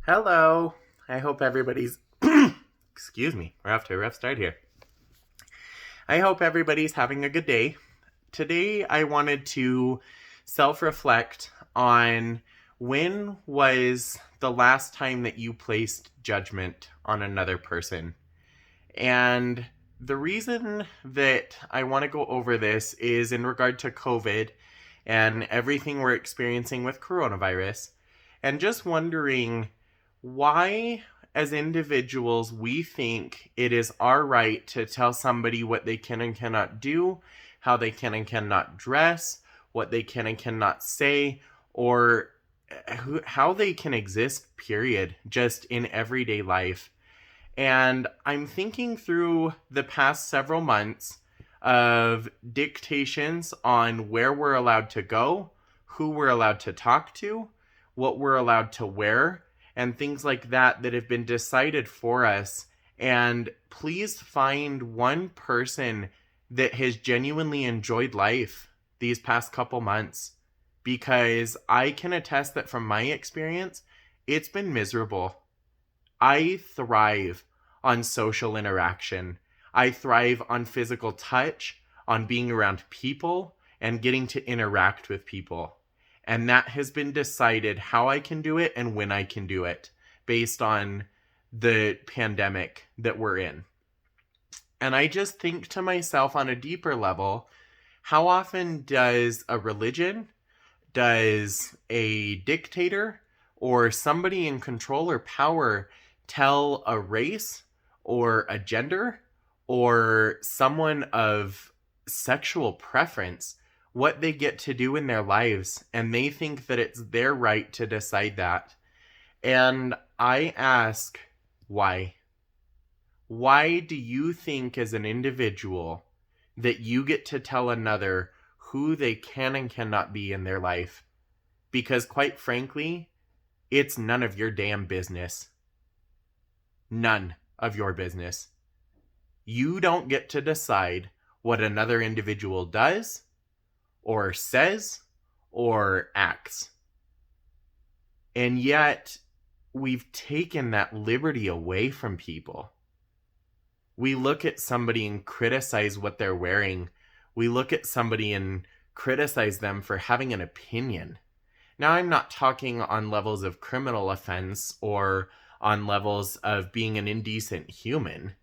Hello. I hope everybody's. Excuse me. We're off to a rough start here. I hope everybody's having a good day. Today, I wanted to self reflect on when was the last time that you placed judgment on another person. And the reason that I want to go over this is in regard to COVID and everything we're experiencing with coronavirus, and just wondering why, as individuals, we think it is our right to tell somebody what they can and cannot do, how they can and cannot dress, what they can and cannot say, or how they can exist, period, just in everyday life. And I'm thinking through the past several months of dictations on where we're allowed to go, who we're allowed to talk to, what we're allowed to wear, and things like that that have been decided for us. And please find one person that has genuinely enjoyed life these past couple months, because I can attest that from my experience, it's been miserable. I thrive on social interaction. I thrive on physical touch, on being around people, and getting to interact with people. And that has been decided how I can do it and when I can do it based on the pandemic that we're in. And I just think to myself on a deeper level, how often does a religion, does a dictator, or somebody in control or power tell a race or a gender or someone of sexual preference what they get to do in their lives, and they think that it's their right to decide that? And I ask, why? Why do you think, as an individual, that you get to tell another who they can and cannot be in their life? Because, quite frankly, it's none of your damn business. None of your business. You don't get to decide what another individual does, or says, or acts. And yet, we've taken that liberty away from people. We look at somebody and criticize what they're wearing. We look at somebody and criticize them for having an opinion. Now, I'm not talking on levels of criminal offense or on levels of being an indecent human,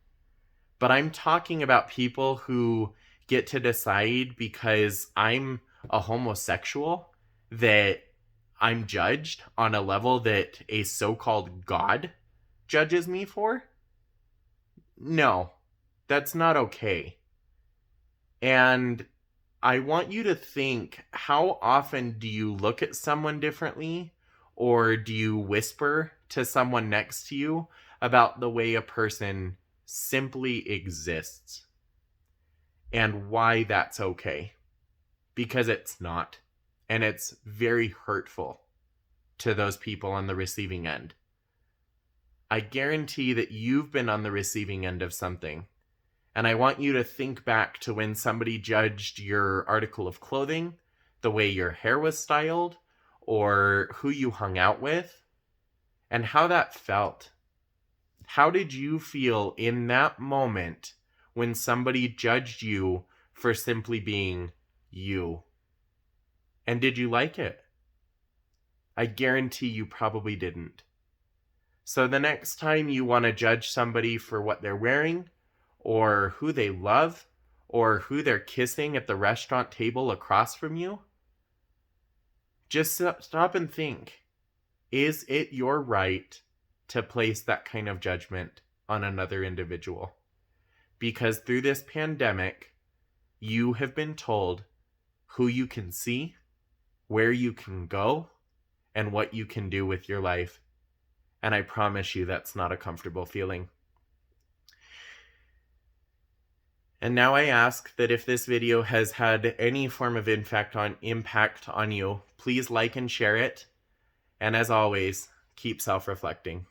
but I'm talking about people who get to decide because I'm a homosexual that I'm judged on a level that a so-called God judges me for. No, that's not okay. And I want you to think, how often do you look at someone differently, or do you whisper to someone next to you about the way a person simply exists and why that's okay? Because it's not. And it's very hurtful to those people on the receiving end. I guarantee that you've been on the receiving end of something. And I want you to think back to when somebody judged your article of clothing, the way your hair was styled, or who you hung out with, and how that felt. How did you feel in that moment when somebody judged you for simply being you? And did you like it? I guarantee you probably didn't. So the next time you want to judge somebody for what they're wearing, or who they love, or who they're kissing at the restaurant table across from you, just stop and think. Is it your right to place that kind of judgment on another individual? Because through this pandemic, you have been told who you can see, where you can go, and what you can do with your life. And I promise you that's not a comfortable feeling. And now I ask that if this video has had any form of impact on you, please like and share it. And as always, keep self-reflecting.